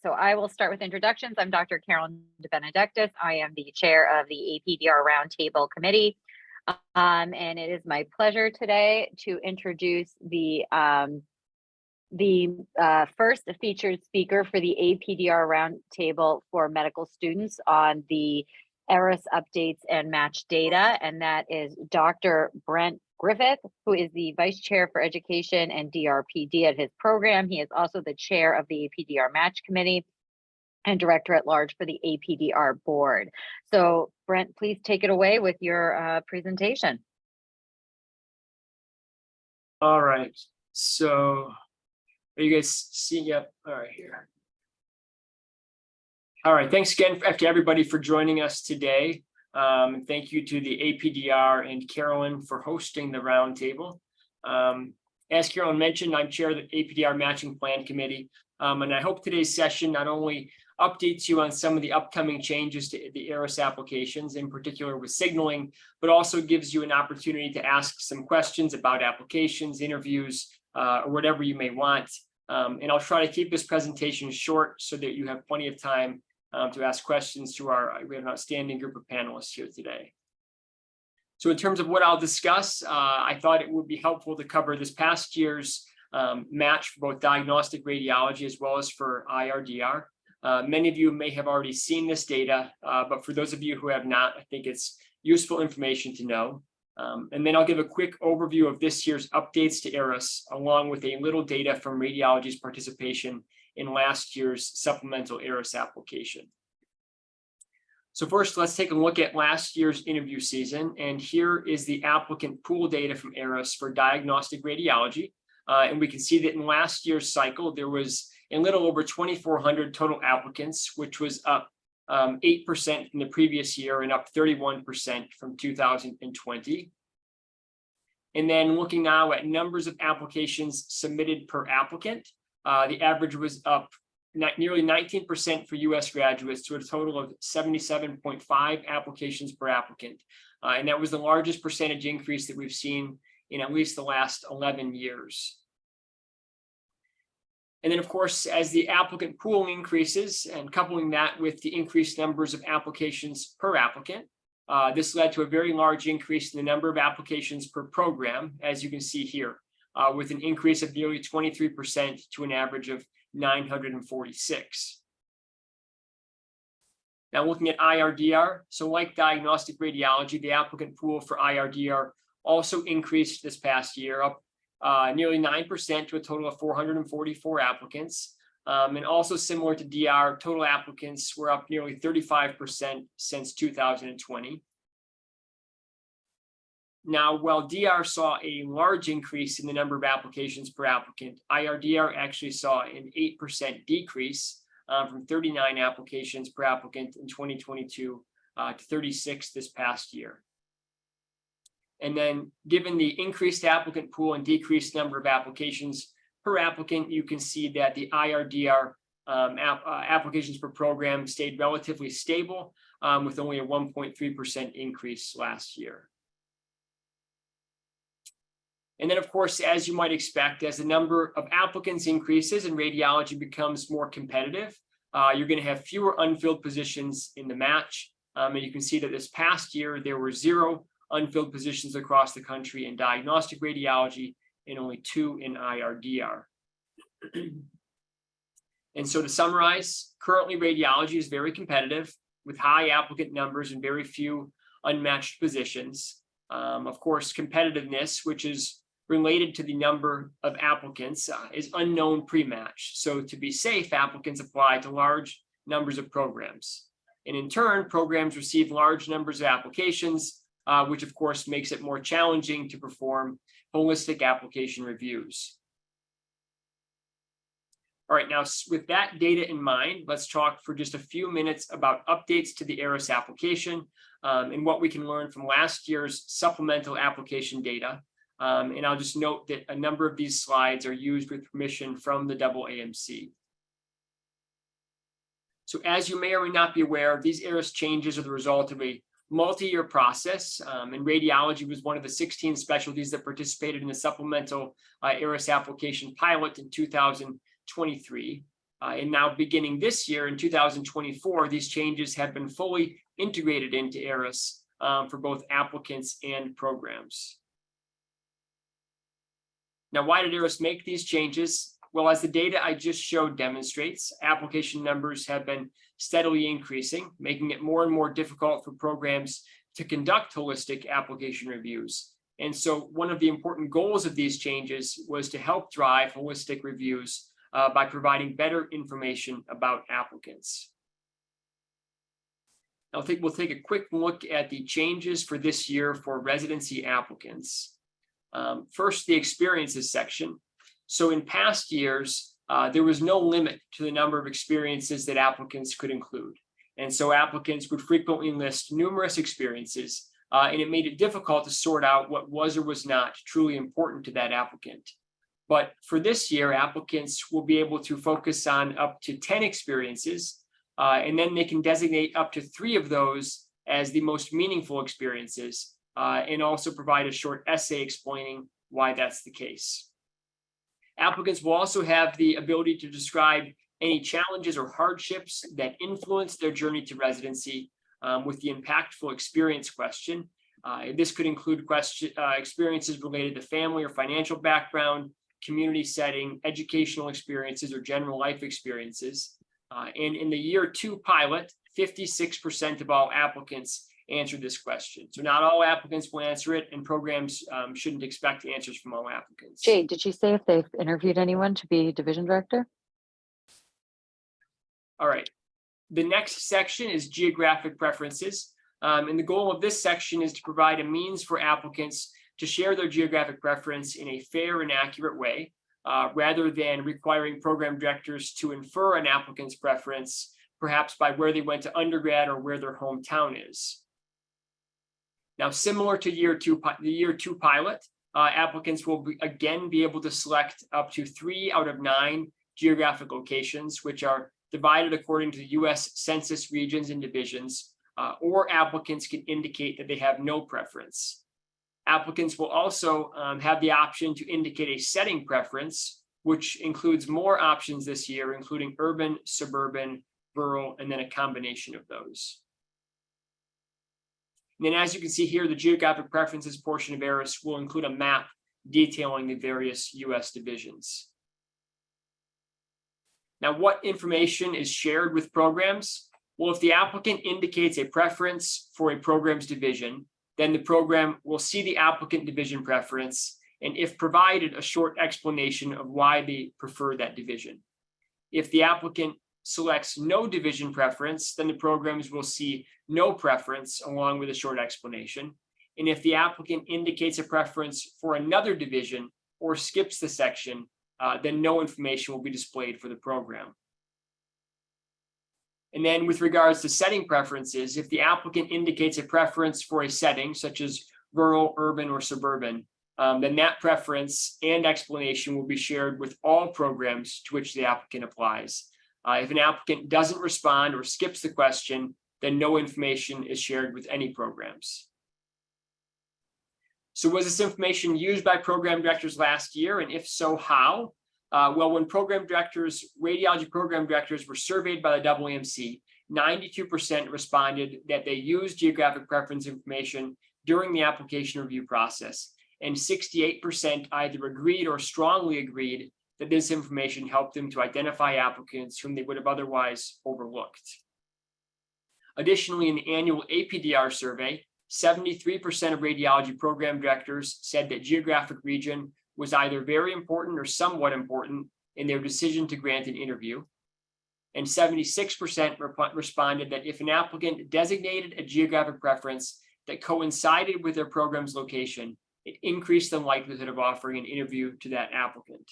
so I will start with introductions. I'm Dr. Carolyn DeBenedictis. I am the chair of the APDR Roundtable Committee. And it is my pleasure today to introduce the first featured speaker for the APDR Roundtable for medical students on the ERAS updates and match data, and that is Dr. Brent Griffith, who is the Vice Chair for Education and DRPD at his program. He is also the Chair of the APDR Match Committee and Director at Large for the APDR Board. So Brent, please take it away with your presentation. All right, so are you guys seeing? Yep. All right, here. All right, thanks again to everybody for joining us today. Thank you to the APDR and Carolyn for hosting the roundtable. As Carolyn mentioned, I'm chair of the APDR Matching Plan Committee, and I hope today's session not only updates you on some of the upcoming changes to the ERAS applications, in particular with signaling, but also gives you an opportunity to ask some questions about applications, interviews, or whatever you may want. And I'll try to keep this presentation short so that you have plenty of time to ask questions to we have an outstanding group of panelists here today. So in terms of what I'll discuss, I thought it would be helpful to cover this past year's match for both diagnostic radiology as well as for IRDR. Many of you may have already seen this data, but for those of you who have not, I think it's useful information to know. And then I'll give a quick overview of this year's updates to ERAS, along with a little data from radiology's participation in last year's supplemental ERAS application. So first, let's take a look at last year's interview season. And here is the applicant pool data from ERAS for diagnostic radiology. And we can see that in last year's cycle, there was a little over 2,400 total applicants, which was up 8% from the previous year and up 31% from 2020. And then looking now at numbers of applications submitted per applicant, the average was up nearly 19% for US graduates to a total of 77.5 applications per applicant. And that was the largest percentage increase that we've seen in at least the last 11 years. And then, of course, as the applicant pool increases and coupling that with the increased numbers of applications per applicant, this led to a very large increase in the number of applications per program, as you can see here, with an increase of nearly 23% to an average of 946. Now looking at IRDR, so like diagnostic radiology, the applicant pool for IRDR also increased this past year, up nearly 9% to a total of 444 applicants. And also similar to DR, total applicants were up nearly 35% since 2020. Now, while DR saw a large increase in the number of applications per applicant, IRDR actually saw an 8% decrease from 39 applications per applicant in 2022 to 36 this past year. And then given the increased applicant pool and decreased number of applications per applicant, you can see that the IRDR applications per program stayed relatively stable with only a 1.3% increase last year. And then, of course, as you might expect, as the number of applicants increases and radiology becomes more competitive, you're going to have fewer unfilled positions in the match. And you can see that this past year, there were 0 unfilled positions across the country in diagnostic radiology and only 2 in IRDR. And so to summarize, currently radiology is very competitive with high applicant numbers and very few unmatched positions. Of course, competitiveness, which is related to the number of applicants, is unknown pre-match. So to be safe, applicants apply to large numbers of programs. And in turn, programs receive large numbers of applications, which of course makes it more challenging to perform holistic application reviews. All right, now with that data in mind, let's talk for just a few minutes about updates to the ERAS application and what we can learn from last year's supplemental application data. And I'll just note that a number of these slides are used with permission from the AAMC. So as you may or may not be aware, these ERAS changes are the result of a multi-year process, and radiology was one of the 16 specialties that participated in the supplemental ERAS application pilot in 2023. And now beginning this year in 2024, these changes have been fully integrated into ERAS for both applicants and programs. Now, why did ERAS make these changes? Well, as the data I just showed demonstrates, application numbers have been steadily increasing, making it more and more difficult for programs to conduct holistic application reviews. And so one of the important goals of these changes was to help drive holistic reviews by providing better information about applicants. I think we'll take a quick look at the changes for this year for residency applicants. First, the experiences section. So in past years, there was no limit to the number of experiences that applicants could include. And so applicants would frequently list numerous experiences, and it made it difficult to sort out what was or was not truly important to that applicant. But for this year, applicants will be able to focus on up to 10 experiences, and then they can designate up to 3 of those as the most meaningful experiences, and also provide a short essay explaining why that's the case. Applicants will also have the ability to describe any challenges or hardships that influence their journey to residency with the impactful experience question. This could include experiences related to family or financial background, community setting, educational experiences, or general life experiences. And in the year 2 pilot, 56% of all applicants answered this question. So not all applicants will answer it, and programs shouldn't expect answers from all applicants. Jade, did she say if they've interviewed anyone to be division director? All right. The next section is geographic preferences. And the goal of this section is to provide a means for applicants to share their geographic preference in a fair and accurate way, rather than requiring program directors to infer an applicant's preference, perhaps by where they went to undergrad or where their hometown is. Now, similar to the year two pilot, applicants will again be able to select up to 3 out of 9 geographic locations, which are divided according to the U.S. Census regions and divisions, or applicants can indicate that they have no preference. Applicants will also have the option to indicate a setting preference, which includes more options this year, including urban, suburban, rural, and then a combination of those. And then, as you can see here, the geographic preferences portion of ERAS will include a map detailing the various U.S. divisions. Now, what information is shared with programs? Well, if the applicant indicates a preference for a program's division, then the program will see the applicant division preference, and if provided, a short explanation of why they prefer that division. If the applicant selects no division preference, then the programs will see no preference along with a short explanation. And if the applicant indicates a preference for another division or skips the section, then no information will be displayed for the program. And then with regards to setting preferences, if the applicant indicates a preference for a setting such as rural, urban, or suburban, then that preference and explanation will be shared with all programs to which the applicant applies. If an applicant doesn't respond or skips the question, then no information is shared with any programs. So was this information used by program directors last year? And if so, how? Well, when radiology program directors were surveyed by the AAMC, 92% responded that they used geographic preference information during the application review process, and 68% either agreed or strongly agreed that this information helped them to identify applicants whom they would have otherwise overlooked. Additionally, in the annual APDR survey, 73% of radiology program directors said that geographic region was either very important or somewhat important in their decision to grant an interview. And 76% responded that if an applicant designated a geographic preference that coincided with their program's location, it increased the likelihood of offering an interview to that applicant.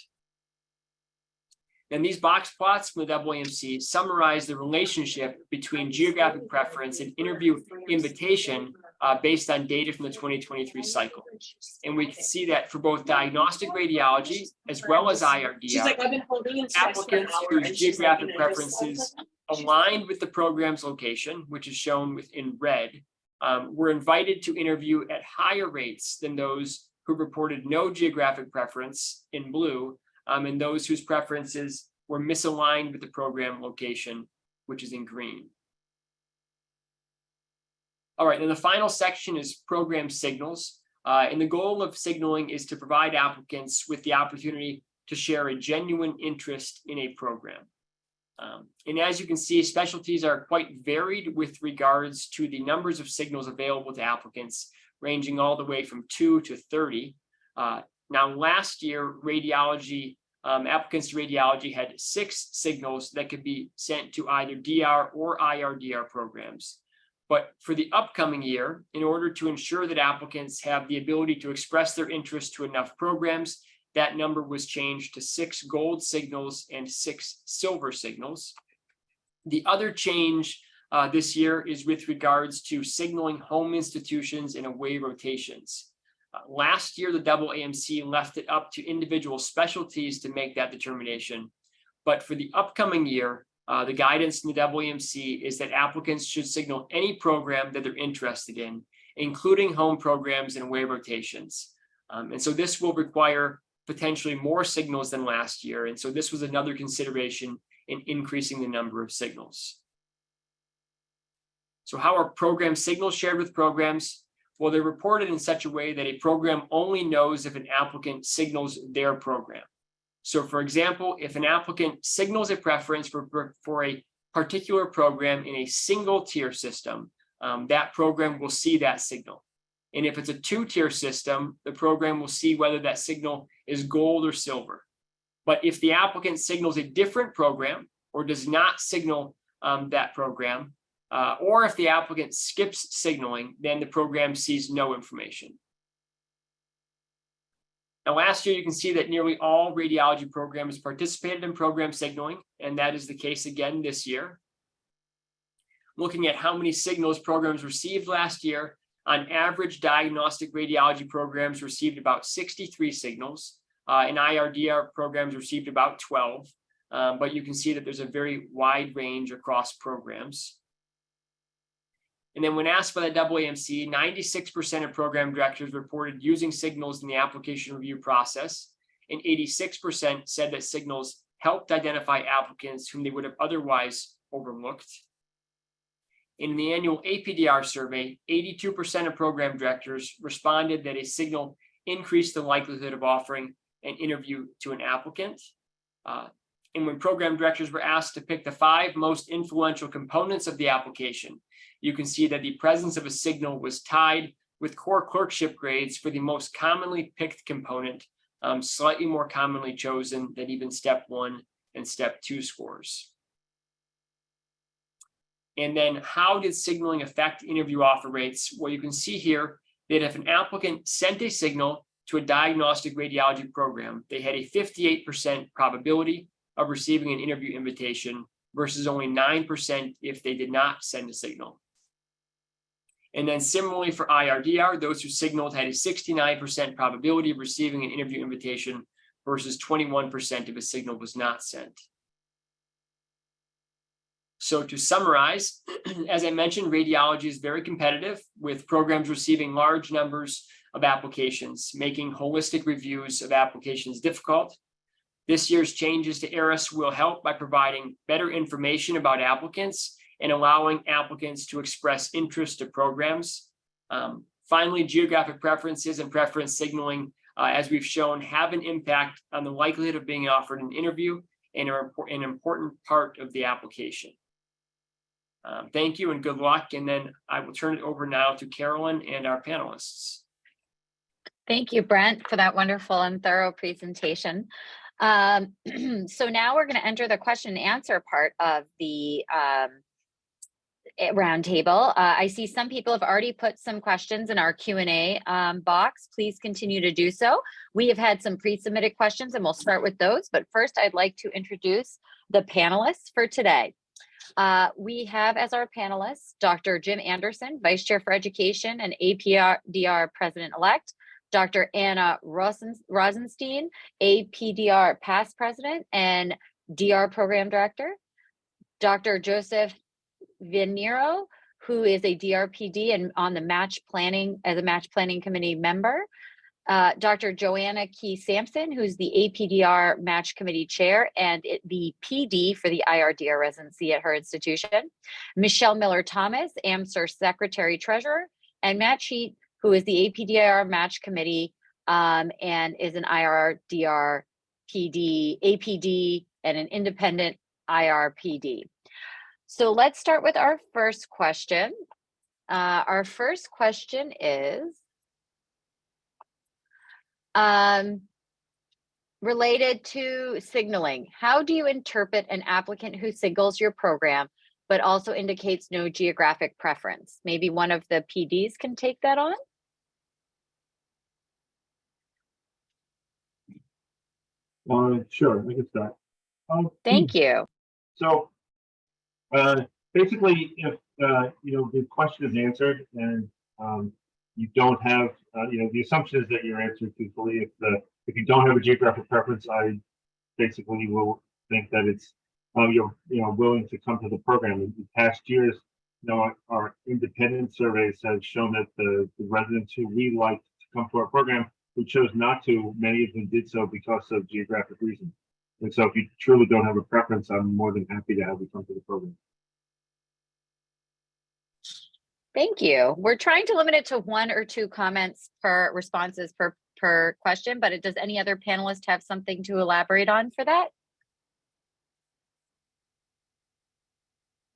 And these box plots from the AAMC summarize the relationship between geographic preference and interview invitation based on data from the 2023 cycle. And we can see that for both diagnostic radiology as well as IRDR, applicants whose geographic preferences aligned with the program's location, which is shown in red, were invited to interview at higher rates than those who reported no geographic preference in blue, and those whose preferences were misaligned with the program location, which is in green. All right, and the final section is program signals. And the goal of signaling is to provide applicants with the opportunity to share a genuine interest in a program. And as you can see, specialties are quite varied with regards to the numbers of signals available to applicants, ranging all the way from 2 to 30. Now, last year, radiology, applicants to radiology had 6 signals that could be sent to either DR or IRDR programs. But for the upcoming year, in order to ensure that applicants have the ability to express their interest to enough programs, that number was changed to 6 gold signals and 6 silver signals. The other change this year is with regards to signaling home institutions and away rotations. Last year, the AAMC left it up to individual specialties to make that determination. But for the upcoming year, the guidance in the AAMC is that applicants should signal any program that they're interested in, including home programs and away rotations. And so this will require potentially more signals than last year. And so this was another consideration in increasing the number of signals. So how are program signals shared with programs? Well, they're reported in such a way that a program only knows if an applicant signals their program. So for example, if an applicant signals a preference for a particular program in a single tier system, that program will see that signal. And if it's a 2-tier system, the program will see whether that signal is gold or silver. But if the applicant signals a different program or does not signal that program, or if the applicant skips signaling, then the program sees no information. Now, last year, you can see that nearly all radiology programs participated in program signaling, and that is the case again this year. Looking at how many signals programs received last year, on average, diagnostic radiology programs received about 63 signals, and IRDR programs received about 12, but you can see that there's a very wide range across programs. And then when asked by the AAMC, 96% of program directors reported using signals in the application review process, and 86% said that signals helped identify applicants whom they would have otherwise overlooked. In the annual APDR survey, 82% of program directors responded that a signal increased the likelihood of offering an interview to an applicant. And when program directors were asked to pick the 5 most influential components of the application, you can see that the presence of a signal was tied with core clerkship grades for the most commonly picked component, slightly more commonly chosen than even step 1 and step 2 scores. And then how did signaling affect interview offer rates? Well, you can see here that if an applicant sent a signal to a diagnostic radiology program, they had a 58% probability of receiving an interview invitation versus only 9% if they did not send a signal. And then similarly for IRDR, those who signaled had a 69% probability of receiving an interview invitation versus 21% if a signal was not sent. So to summarize, as I mentioned, radiology is very competitive with programs receiving large numbers of applications, making holistic reviews of applications difficult. This year's changes to ERAS will help by providing better information about applicants and allowing applicants to express interest to programs. Finally, geographic preferences and preference signaling, as we've shown, have an impact on the likelihood of being offered an interview and are an important part of the application. Thank you and good luck. And then I will turn it over now to Carolyn and our panelists. Thank you, Brent, for that wonderful and thorough presentation. So now we're going to enter the question and answer part of the roundtable. I see some people have already put some questions in our Q&A box. Please continue to do so. We have had some pre-submitted questions and we'll start with those. But first, I'd like to introduce the panelists for today. We have as our panelists, Dr. Jim Anderson, Vice Chair for Education and APDR President-elect, Dr. Anna Rozenshtein, APDR Past President and DR Program Director, Dr. Joseph Veniero, who is a DRPD and on the match planning as a match planning committee member, Dr. Joanna Kee-Sampson, who's the APDR Match Committee Chair and the PD for the IRDR residency at her institution. Michelle Miller-Thomas, AMSER Secretary Treasurer, and Matt Scheidt, who is the APDR Match Committee and is an IRDR PD, APD, and an independent IRPD. So let's start with our first question. Our first question is related to signaling. How do you interpret an applicant who signals your program, but also indicates no geographic preference? Maybe one of the PDs can take that on? Sure, I can start. Thank you. So basically, if the question is answered and you don't have the assumption is that you're answered truthfully. If you don't have a geographic preference, I basically will think that it's you're willing to come to the program. In past years, our independent surveys have shown that the residents who we liked to come to our program who chose not to, many of them did so because of geographic reasons. And so if you truly don't have a preference, I'm more than happy to have you come to the program. Thank you. We're trying to limit it to 1 or 2 comments per responses per question, but does any other panelist have something to elaborate on for that?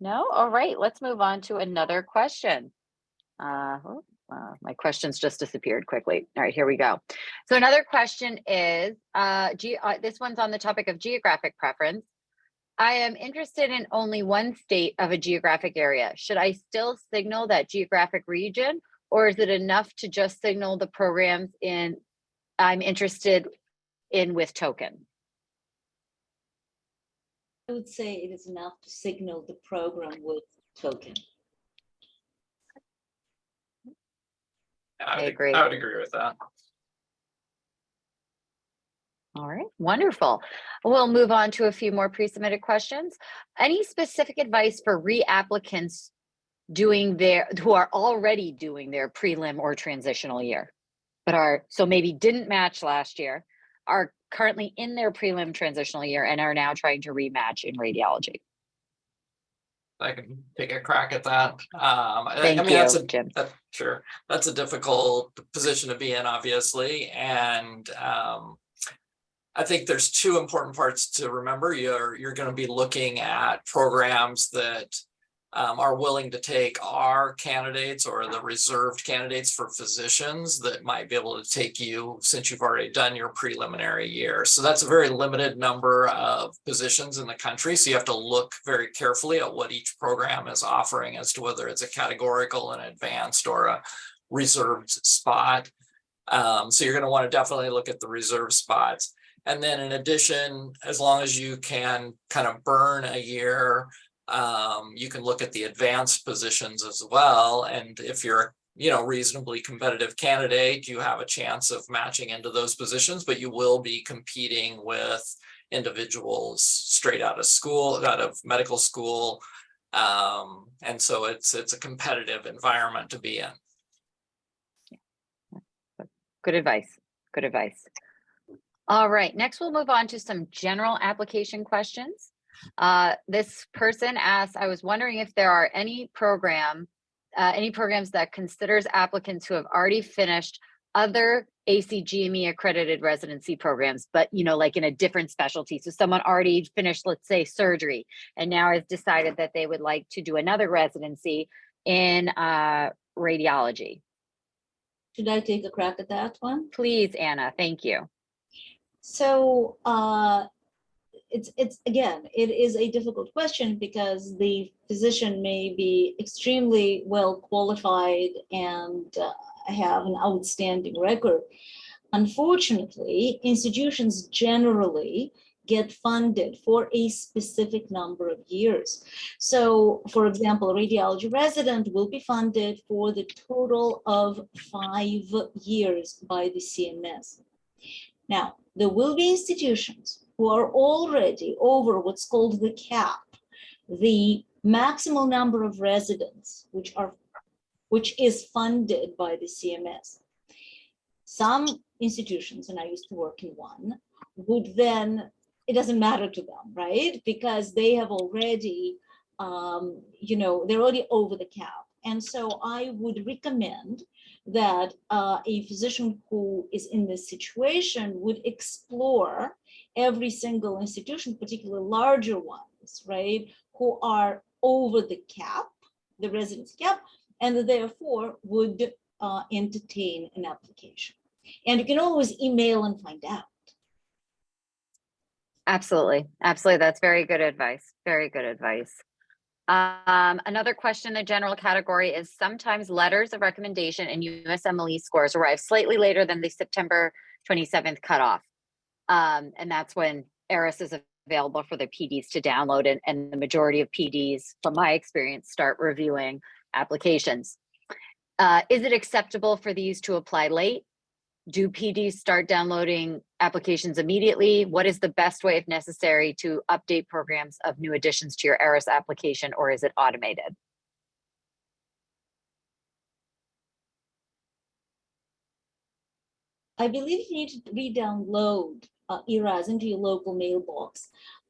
No? All right, let's move on to another question. My questions just disappeared quickly. All right, here we go. So another question is, this one's on the topic of geographic preference. I am interested in only one state of a geographic area. Should I still signal that geographic region, or is it enough to just signal the programs I'm interested in with token? I would say it is enough to signal the program with token. I agree. I would agree with that. All right, wonderful. We'll move on to a few more pre-submitted questions. Any specific advice for reapplicants who are already doing their prelim or transitional year, but so maybe didn't match last year, are currently in their prelim transitional year and are now trying to rematch in radiology? I can take a crack at that. Thank you, Jim. Sure, that's a difficult position to be in, obviously, and I think there's 2 important parts to remember. You're going to be looking at programs that are willing to take our candidates or the reserved candidates for physicians that might be able to take you since you've already done your preliminary year. So that's a very limited number of positions in the country. So you have to look very carefully at what each program is offering as to whether it's a categorical, an advanced, or a reserved spot. So you're going to want to definitely look at the reserved spots. And then in addition, as long as you can kind of burn a year, you can look at the advanced positions as well. And if you're reasonably competitive candidate, you have a chance of matching into those positions, but you will be competing with individuals straight out of medical school. And so it's a competitive environment to be in. Good advice. Good advice. All right, next we'll move on to some general application questions. This person asks, I was wondering if there are any programs that considers applicants who have already finished other ACGME accredited residency programs, but like in a different specialty. So someone already finished, let's say, surgery, and now has decided that they would like to do another residency in radiology. Should I take a crack at that one? Please, Anna, thank you. So it's again, it is a difficult question because the physician may be extremely well qualified and have an outstanding record. Unfortunately, institutions generally get funded for a specific number of years. So, for example, a radiology resident will be funded for the total of 5 years by the CMS. Now, there will be institutions who are already over what's called the cap, the maximal number of residents, which is funded by the CMS. Some institutions, and I used to work in one, would then, it doesn't matter to them, right? Because they have already, they're already over the cap. And so I would recommend that a physician who is in this situation would explore every single institution, particularly larger ones, right, who are over the cap, the residency cap, and therefore would entertain an application. And you can always email and find out. Absolutely. Absolutely. That's very good advice. Very good advice. Another question in the general category is sometimes letters of recommendation and USMLE scores arrive slightly later than the September 27th cutoff. And that's when ERAS is available for the PDs to download, and the majority of PDs, from my experience, start reviewing applications. Is it acceptable for these to apply late? Do PDs start downloading applications immediately? What is the best way, if necessary, to update programs of new additions to your ERAS application, or is it automated? I believe you need to re-download ERAS into your local mailbox.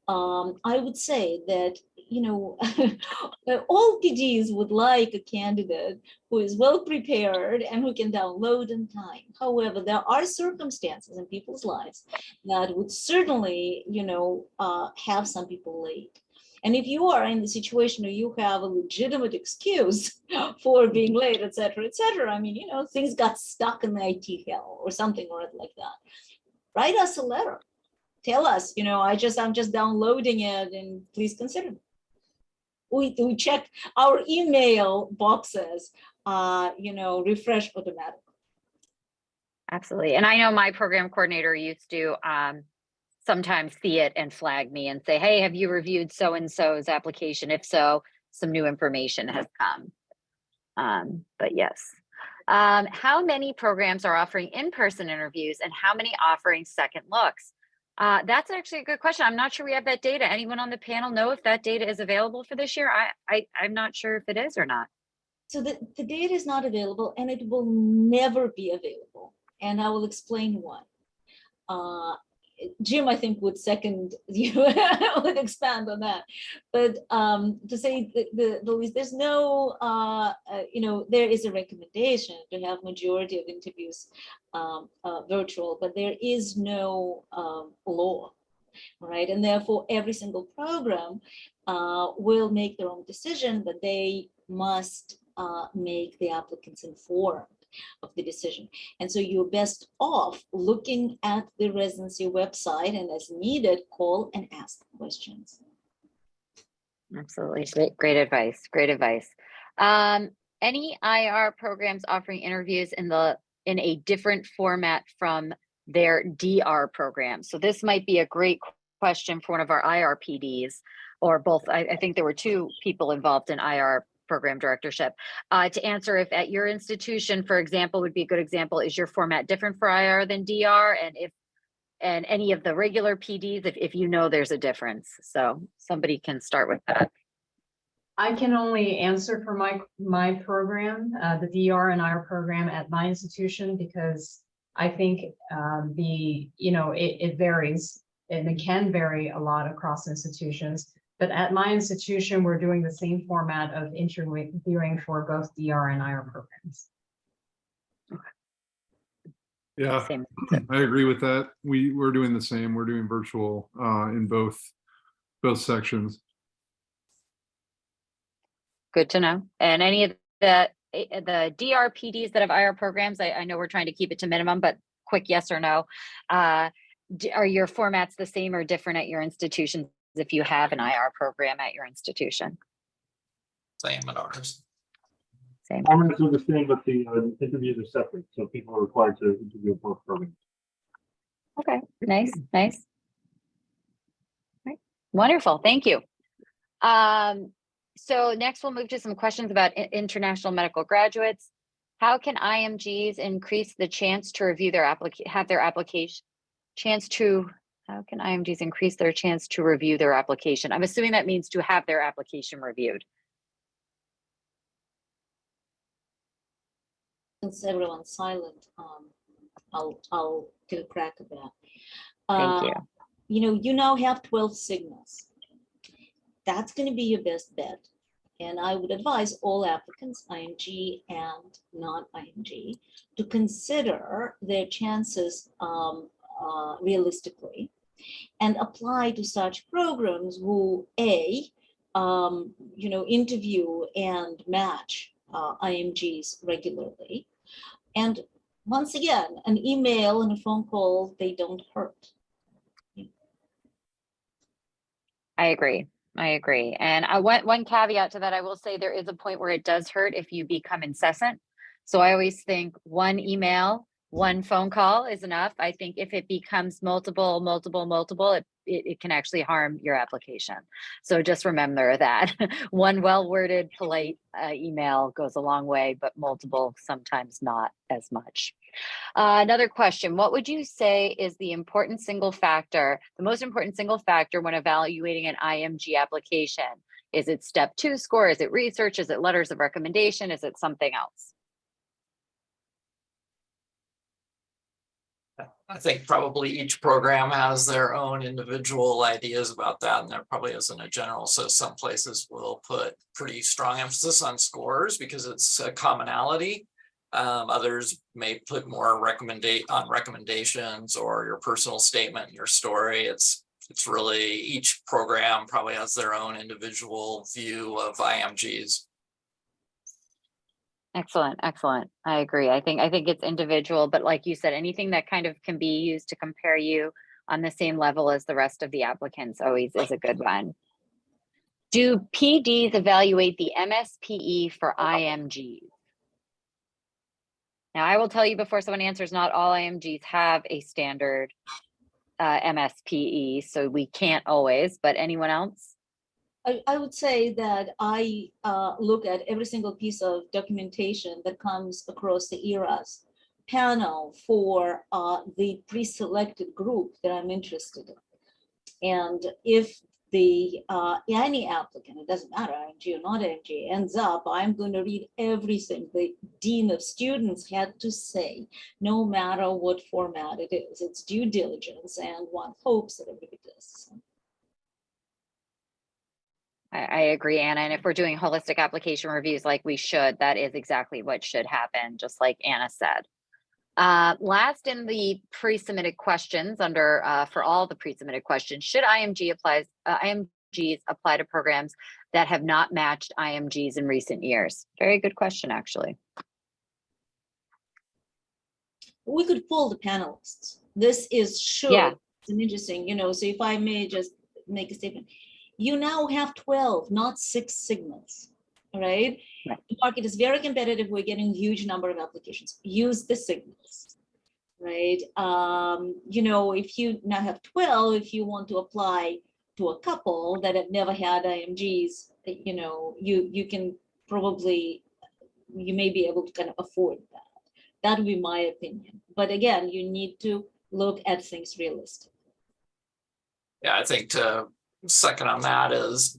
I would say that, all PDs would like a candidate who is well prepared and who can download in time. However, there are circumstances in people's lives that would certainly, have some people late. And if you are in the situation where you have a legitimate excuse for being late, et cetera, I mean, things got stuck in the IT hell or something or other like that, write us a letter. Tell us, I'm just downloading it and please consider it. We check our email boxes, refresh automatically. Absolutely. And I know my program coordinator used to sometimes see it and flag me and say, hey, have you reviewed so-and-so's application? If so, some new information has come. But yes. How many programs are offering in-person interviews and how many offering second looks? That's actually a good question. I'm not sure we have that data. Anyone on the panel know if that data is available for this year? I'm not sure if it is or not. So the data is not available and it will never be available. And I will explain why. Jim, I think, would second you, would expand on that. But to say the least, there's no, there is a recommendation to have majority of interviews virtual, but there is no law, right? And therefore, every single program will make their own decision, but they must make the applicants informed of the decision. And so you're best off looking at the residency website and as needed, call and ask questions. Absolutely. Great advice. Great advice. Any IR programs offering interviews in a different format from their DR program? So this might be a great question for one of our IRPDs or both. I think there were two people involved in IR program directorship to answer if at your institution, for example, would be a good example, is your format different for IR than DR? And any of the regular PDs, if you know there's a difference. So somebody can start with that. I can only answer for my program, the DR and IR program at my institution, because I think it varies and it can vary a lot across institutions. But at my institution, we're doing the same format of interviewing for both DR and IR programs. Yeah, I agree with that. We're doing the same. We're doing virtual in both sections. Good to know. And any of the DRPDs that have IR programs, I know we're trying to keep it to minimum, but quick yes or no. Are your formats the same or different at your institution if you have an IR program at your institution? Same at ours. Same. Formats are the same, but the interviews are separate, so people are required to interview both programs. Okay, nice. Right. Wonderful, thank you. So next we'll move to some questions about international medical graduates. How can IMGs increase the chance to review their application? How can IMGs increase their chance to review their application? I'm assuming that means to have their application reviewed. Since everyone's silent, I'll get a crack at that. Thank you. You know, you now have 12 signals. That's going to be your best bet. And I would advise all applicants, IMG and non-IMG, to consider their chances realistically and apply to such programs who, A, you know, interview and match IMGs regularly. And once again, an email and a phone call, they don't hurt. I agree. And one caveat to that, I will say there is a point where it does hurt if you become incessant. So I always think one email, one phone call is enough. I think if it becomes multiple, it can actually harm your application. So just remember that one well-worded, polite email goes a long way, but multiple sometimes not as much. Another question, what would you say is the most important single factor when evaluating an IMG application? Is it step 2 score? Is it research? Is it letters of recommendation? Is it something else? I think probably each program has their own individual ideas about that, and there probably isn't a general. So some places will put pretty strong emphasis on scores because it's a commonality. Others may put more recommendations or your personal statement, your story. It's really each program probably has their own individual view of IMGs. Excellent. I agree. I think it's individual, but like you said, anything that kind of can be used to compare you on the same level as the rest of the applicants always is a good one. Do PDs evaluate the MSPE for IMGs? Now, I will tell you before someone answers, not all IMGs have a standard MSPE, so we can't always, but anyone else? I would say that I look at every single piece of documentation that comes across the ERAS panel for the pre-selected group that I'm interested in. And if any applicant, it doesn't matter, IMG or not IMG, ends up, I'm going to read everything the Dean of Students had to say, no matter what format it is. It's due diligence, and one hopes that everybody does. I agree, Anna. And if we're doing holistic application reviews like we should, that is exactly what should happen, just like Anna said. Last in the pre-submitted questions for all the pre-submitted questions, should IMGs apply to programs that have not matched IMGs in recent years? Very good question, actually. We could poll the panelists. This is sure. Yeah. It's an interesting, so if I may just make a statement, you now have 12, not 6 signals. All right. The market is very competitive. We're getting a huge number of applications. Use the signals, right? If you now have 12, if you want to apply to a couple that have never had IMGs, you can probably, you may be able to kind of afford that. That would be my opinion. But again, you need to look at things realistic. Yeah, I think to second on that is,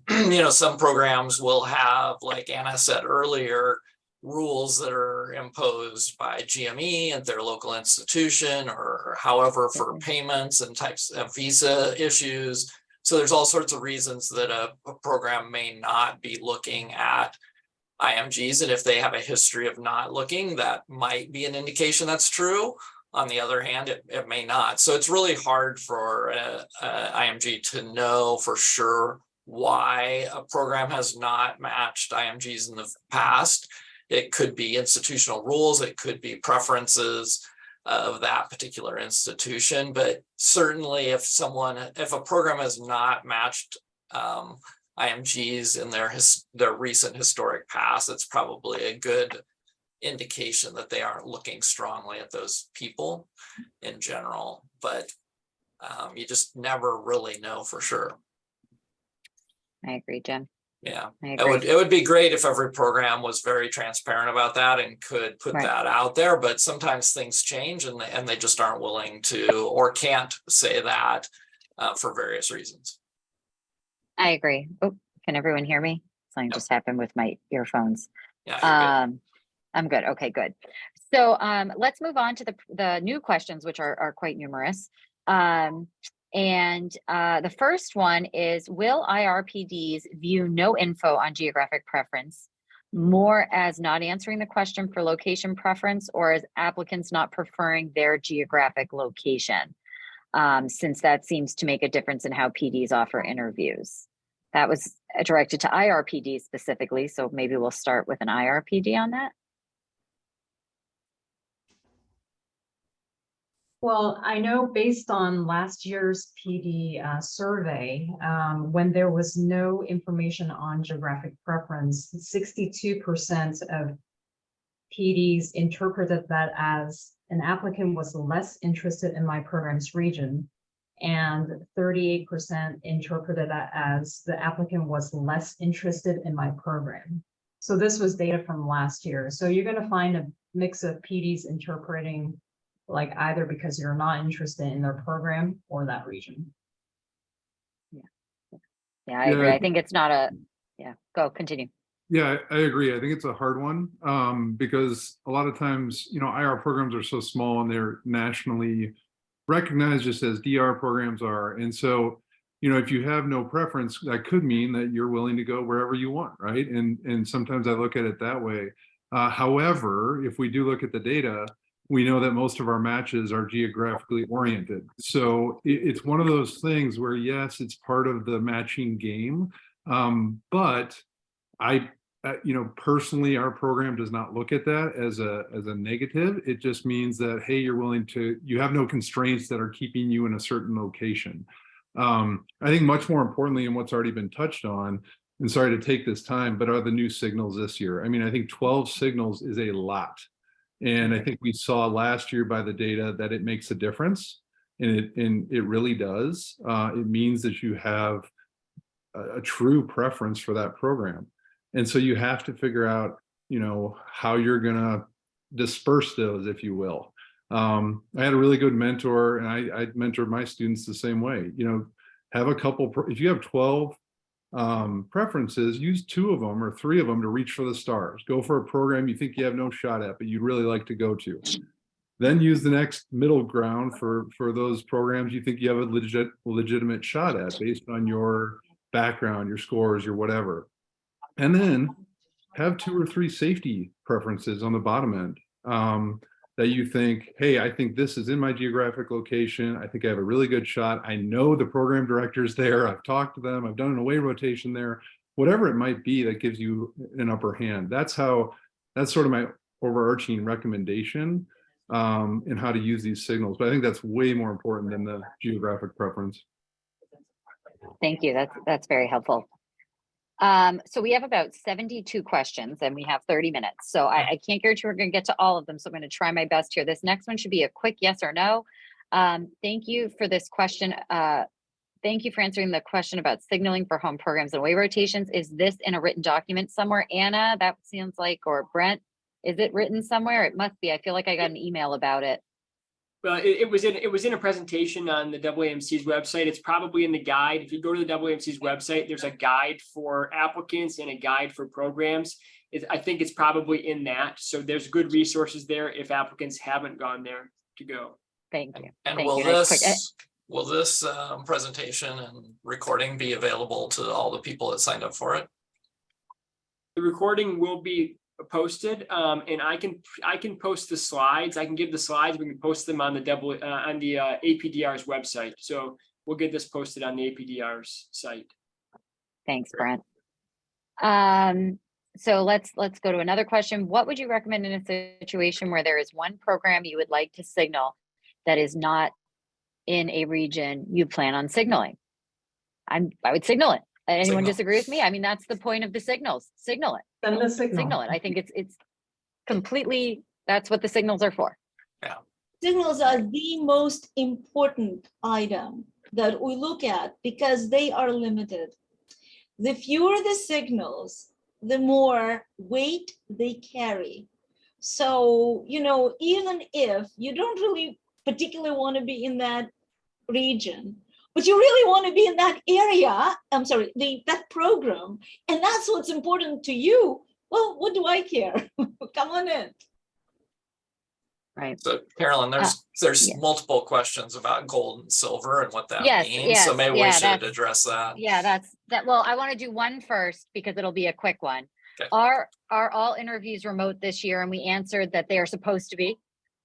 some programs will have, like Anna said earlier, rules that are imposed by GME and their local institution or however for payments and types of visa issues. So there's all sorts of reasons that a program may not be looking at IMGs. And if they have a history of not looking, that might be an indication that's true. On the other hand, it may not. So it's really hard for IMG to know for sure why a program has not matched IMGs in the past. It could be institutional rules, it could be preferences of that particular institution. But certainly if a program has not matched IMGs in their recent historic past, it's probably a good indication that they aren't looking strongly at those people in general, but you just never really know for sure. I agree, Jen. Yeah, I agree. it would be great if every program was very transparent about that and could put that out there, but sometimes things change and they just aren't willing to or can't say that for various reasons. I agree. Oh, can everyone hear me? Something just happened with my earphones. Yeah, you're good. I'm good. Okay, good. So let's move on to the new questions, which are quite numerous. The first one is, will IRPDs view no info on geographic preference more as not answering the question for location preference, or as applicants not preferring their geographic location? Since that seems to make a difference in how PDs offer interviews. That was directed to IRPDs specifically, so maybe we'll start with an IRPD on that. Well, I know based on last year's PD survey, when there was no information on geographic preference, 62% of PDs interpreted that as an applicant was less interested in my program's region, and 38% interpreted that as the applicant was less interested in my program. So this was data from last year. So you're going to find a mix of PDs interpreting like either because you're not interested in their program or that region. Yeah, I agree. I think it's not a, go continue. Yeah, I agree. I think it's a hard one because a lot of times, IR programs are so small and they're nationally recognized just as DR programs are. And so, if you have no preference, that could mean that you're willing to go wherever you want, right? And sometimes I look at it that way. However, if we do look at the data, we know that most of our matches are geographically oriented. So it's one of those things where, yes, it's part of the matching game. But personally, our program does not look at that as a negative. It just means that, hey, you have no constraints that are keeping you in a certain location. I think much more importantly, and what's already been touched on, and sorry to take this time, but are the new signals this year. I mean, I think 12 signals is a lot. And I think we saw last year by the data that it makes a difference, and it really does. It means that you have a true preference for that program. And so you have to figure out, how you're going to disperse those, if you will. I had a really good mentor, and I mentored my students the same way. Have a couple, if you have 12 preferences, use 2 of them or 3 of them to reach for the stars. Go for a program you think you have no shot at, but you'd really like to go to. Then use the next middle ground for those programs you think you have a legitimate shot at based on your background, your scores, your whatever. And then have 2 or 3 safety preferences on the bottom end that you think, hey, I think this is in my geographic location. I think I have a really good shot. I know the program director's there. I've talked to them. I've done an away rotation there. Whatever it might be that gives you an upper hand. That's sort of my overarching recommendation in how to use these signals. But I think that's way more important than the geographic preference. Thank you. That's very helpful. So we have about 72 questions and we have 30 minutes. So I can't guarantee we're going to get to all of them. So I'm going to try my best here. This next one should be a quick yes or no. Thank you for this question. Thank you for answering the question about signaling for home programs and away rotations. Is this in a written document somewhere? Anna, that sounds like, or Brent, is it written somewhere? It must be. I feel like I got an email about it. Well, it was in a presentation on the AAMC's website. It's probably in the guide. If you go to the AAMC's website, there's a guide for applicants and a guide for programs. I think it's probably in that. So there's good resources there if applicants haven't gone there to go. Thank you. And Thank will you. will this presentation and recording be available to all the people that signed up for it? The recording will be posted, and I can post the slides. I can give the slides. We can post them on the APDR's website. So we'll get this posted on the APDR's site. Thanks, Brent. So let's go to another question. What would you recommend in a situation where there is one program you would like to signal that is not in a region you plan on signaling? I would signal it. Anyone disagree with me? I mean, that's the point of the signals. Signal it. Send the signal. Signal it. I think it's completely, that's what the signals are for. Yeah. Signals are the most important item that we look at because they are limited. The fewer the signals, the more weight they carry. So, even if you don't really particularly want to be in that region, but you really want to be in that area, that program, and that's what's important to you, well, what do I care? Come on in. Right. So Carolyn, there's yeah. multiple questions about gold and silver and what that Yes, means. So yes, maybe we yeah, should that's- address that. Yeah, that's that. Well, I want to do one first because it'll be a quick one. Okay. Are all interviews remote this year? And we answered that they are supposed to be.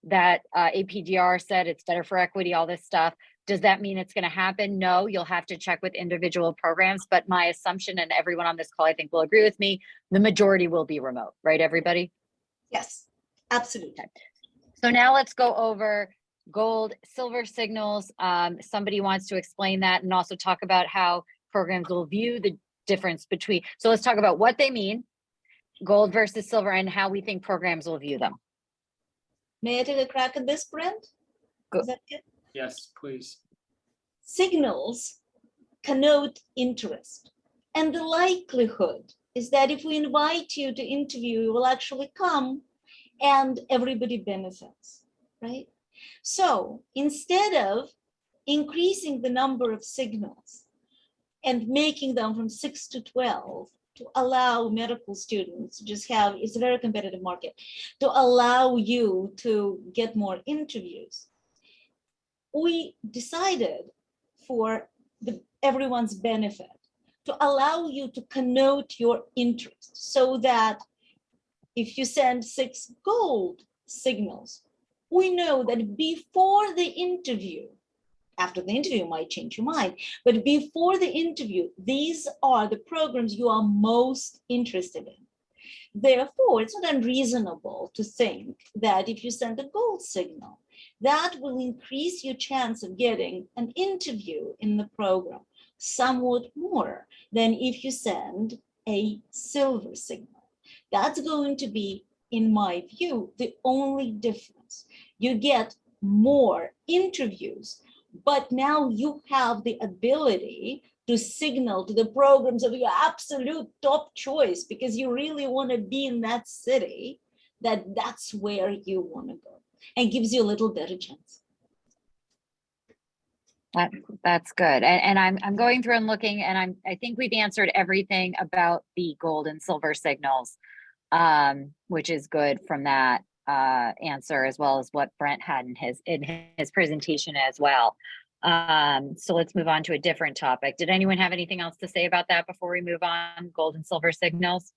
That APDR said it's better for equity, all this stuff. Does that mean it's going to happen? No, you'll have to check with individual programs. But my assumption, and everyone on this call, I think will agree with me, the majority will be remote, right, everybody? Yes, absolutely. Okay. So now let's go over gold, silver signals. Somebody wants to explain that and also talk about how programs will view the difference between. So let's talk about what they mean, gold versus silver, and how we think programs will view them. May I take a crack at this, Brent? Go. Is that good? Yes, please. Signals connote interest. And the likelihood is that if we invite you to interview, you will actually come and everybody benefits, right? So instead of increasing the number of signals and making them from 6 to 12 to allow medical students to just have, it's a very competitive market, to allow you to get more interviews, we decided for everyone's benefit to allow you to connote your interest so that if you send 6 gold signals, we know that before the interview, after the interview you might change your mind, but before the interview, these are the programs you are most interested in. Therefore, it's not unreasonable to think that if you send a gold signal, that will increase your chance of getting an interview in the program somewhat more than if you send a silver signal. That's going to be, in my view, the only difference. You get more interviews, but now you have the ability to signal to the programs of your absolute top choice because you really want to be in that city, that's where you want to go, and gives you a little better chance. That's good. And I'm going through and looking, and I think we've answered everything about the gold and silver signals, which is good from that answer, as well as what Brent had in his presentation as well. So let's move on to a different topic. Did anyone have anything else to say about that before we move on? Gold and silver signals?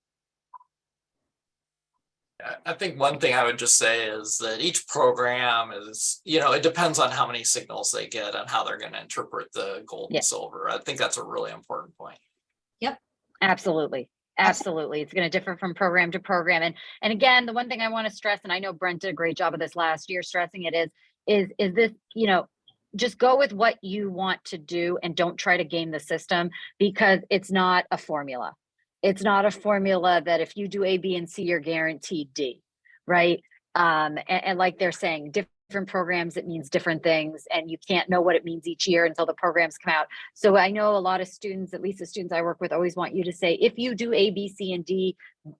I think one thing I would just say is that each program is, it depends on how many signals they get and how they're going to interpret the gold and silver. I think that's a really important point. Yep. Absolutely. Absolutely. It's going to differ from program to program. And again, the one thing I want to stress, and I know Brent did a great job of this last year stressing it, is this, just go with what you want to do and don't try to game the system, because it's not a formula. It's not a formula that if you do A, B, and C, you're guaranteed D, right? And like they're saying, different programs, it means different things, and you can't know what it means each year until the programs come out. So I know a lot of students, at least the students I work with, always want you to say, if you do A, B, C, and D,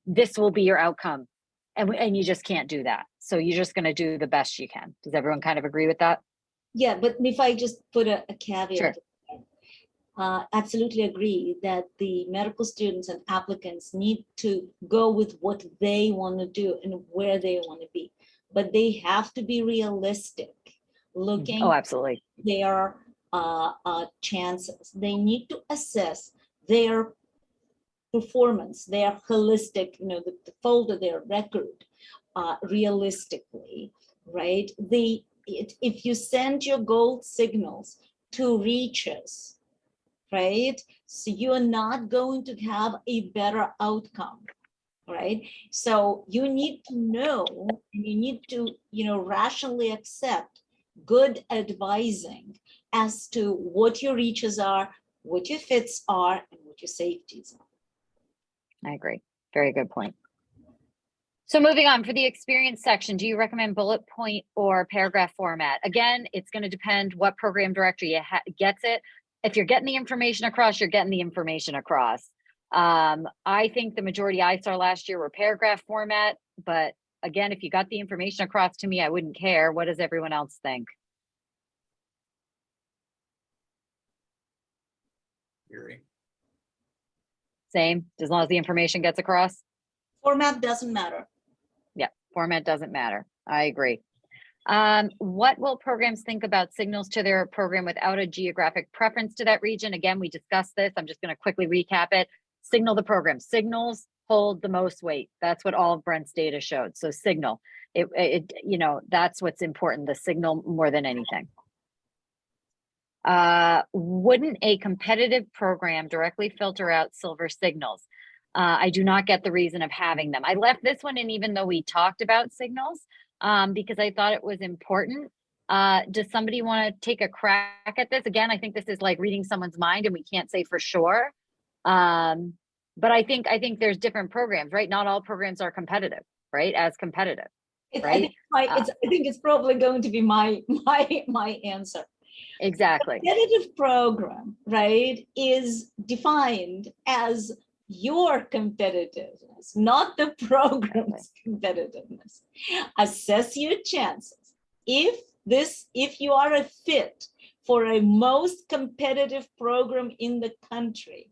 this will be your outcome. And you just can't do that. So you're just going to do the best you can. Does everyone kind of agree with that? Yeah, but if I just put a caveat, Sure. Absolutely agree that the medical students and applicants need to go with what they want to do and where they want to be, but they have to be realistic, looking Oh, absolutely. their chances. They need to assess their performance, their holistic, the folder, their record, realistically, right? If you send your gold signals to reaches, right? So you're not going to have a better outcome, right? So you need to know, and you need to, rationally accept good advising as to what your reaches are, what your fits are, and what your safeties are. I agree. Very good point. So moving on, for the experience section, do you recommend bullet point or paragraph format? Again, it's going to depend what program director gets it. If you're getting the information across, you're getting the information across. I think the majority I saw last year were paragraph format, but again, if you got the information across to me, I wouldn't care. What does everyone else think? Agree. Same, as long as the information gets across? Format doesn't matter. Yeah, format doesn't matter. I agree. What will programs think about signals to their program without a geographic preference to that region? Again, we discussed this. I'm just going to quickly recap it. Signal the program. Signals hold the most weight. That's what all of Brent's data showed. So signal, you know, that's what's important, the signal more than anything. Wouldn't a competitive program directly filter out silver signals? I do not get the reason of having them. I left this one in even though we talked about signals, because I thought it was important. Does somebody want to take a crack at this? Again, I think this is like reading someone's mind and we can't say for sure. But I think there's different programs, right? Not all programs are competitive, right? As competitive, right? I think it's probably going to be my answer. Exactly. Competitive program, right, is defined as your competitiveness, not the program's competitiveness. Assess your chances. If you are a fit for a most competitive program in the country,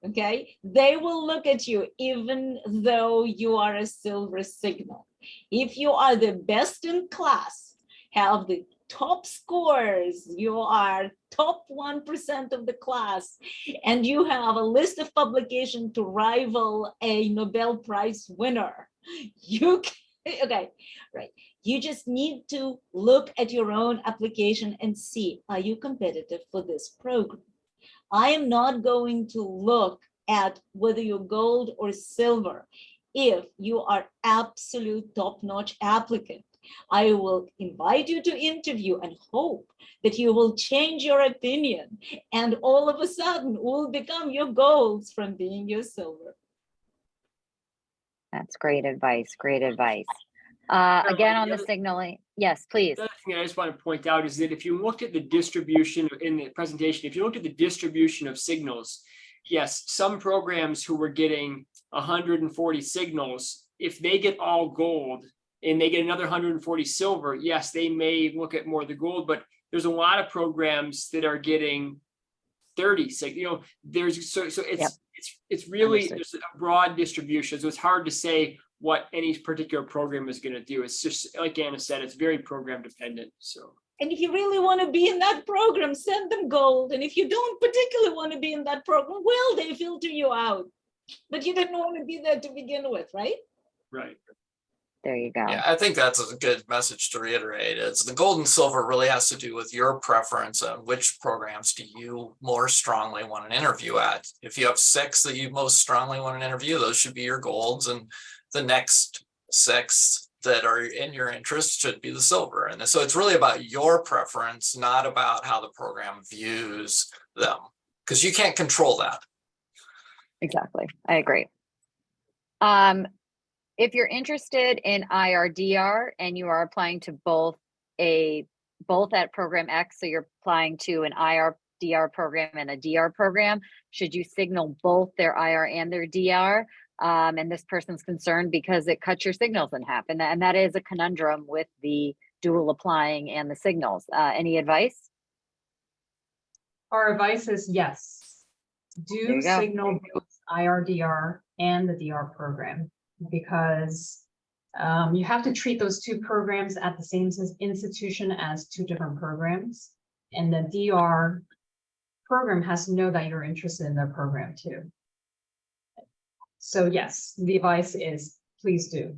okay, they will look at you even though you are a silver signal. If you are the best in class, have the top scores, you are top 1% of the class, and you have a list of publications to rival a Nobel Prize winner, you can, okay, right. You just need to look at your own application and see, are you competitive for this program? I am not going to look at whether you're gold or silver. If you are absolute top-notch applicant, I will invite you to interview and hope that you will change your opinion and all of a sudden will become your golds from being your silver. That's great advice. Great advice. Again, on the signaling. Yes, please. The other thing I just want to point out is that if you look at the distribution in the presentation, if you look at the distribution of signals, yes, some programs who were getting 140 signals, if they get all gold and they get another 140 silver, yes, they may look at more of the gold, but there's a lot of programs that are getting 30. So, you know, there's it's really there's a broad distribution. So it's hard to say what any particular program is going to do. It's just like Anna said, it's very program dependent. So. And if you really want to be in that program, send them gold. And if you don't particularly want to be in that program, well, they filter you out. But you didn't want to be there to begin with, right? Right. There you go. Yeah, I think that's a good message to reiterate. It's the gold and silver really has to do with your preference on which programs do you more strongly want an interview at. If you have 6 that you most strongly want an interview, those should be your golds, and the next 6 that are in your interest should be the silver. And so it's really about your preference, not about how the program views them, because you can't control that. Exactly. I agree. If you're interested in IRDR and you are applying to both at program X, so you're applying to an IRDR program and a DR program, should you signal both their IR and their DR? And this person's concerned because it cuts your signals in half. And that is a conundrum with the dual applying and the signals. Any advice? Our advice is yes. Do signal both IRDR and the DR program, because you have to treat those 2 programs at the same institution as 2 different programs. And the DR program has to know that you're interested in their program too. So yes, the advice is please do.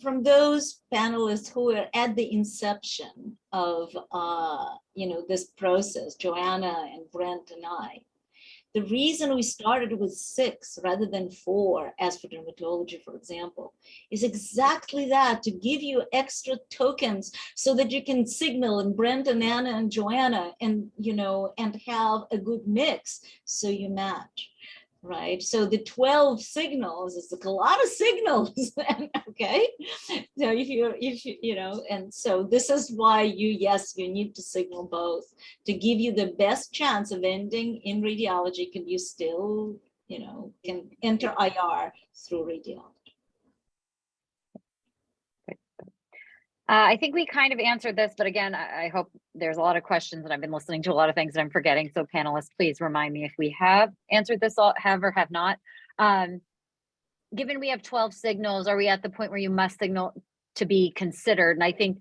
From those panelists who were at the inception of this process, Joanna and Brent and I, the reason we started with 6 rather than 4, as for dermatology, for example, is exactly that, to give you extra tokens so that you can signal in Brent and Anna and Joanna and, and have a good mix so you match. Right, so the 12 signals is like a lot of signals. Okay, so if you and so this is why you need to signal both to give you the best chance of ending in radiology. Can you still can enter IR through radiology? I think we kind of answered this, but again, I hope there's a lot of questions and I've been listening to a lot of things that I'm forgetting. So panelists, please remind me if we have answered this all, have or have not. Given we have 12 signals, are we at the point where you must signal to be considered? And I think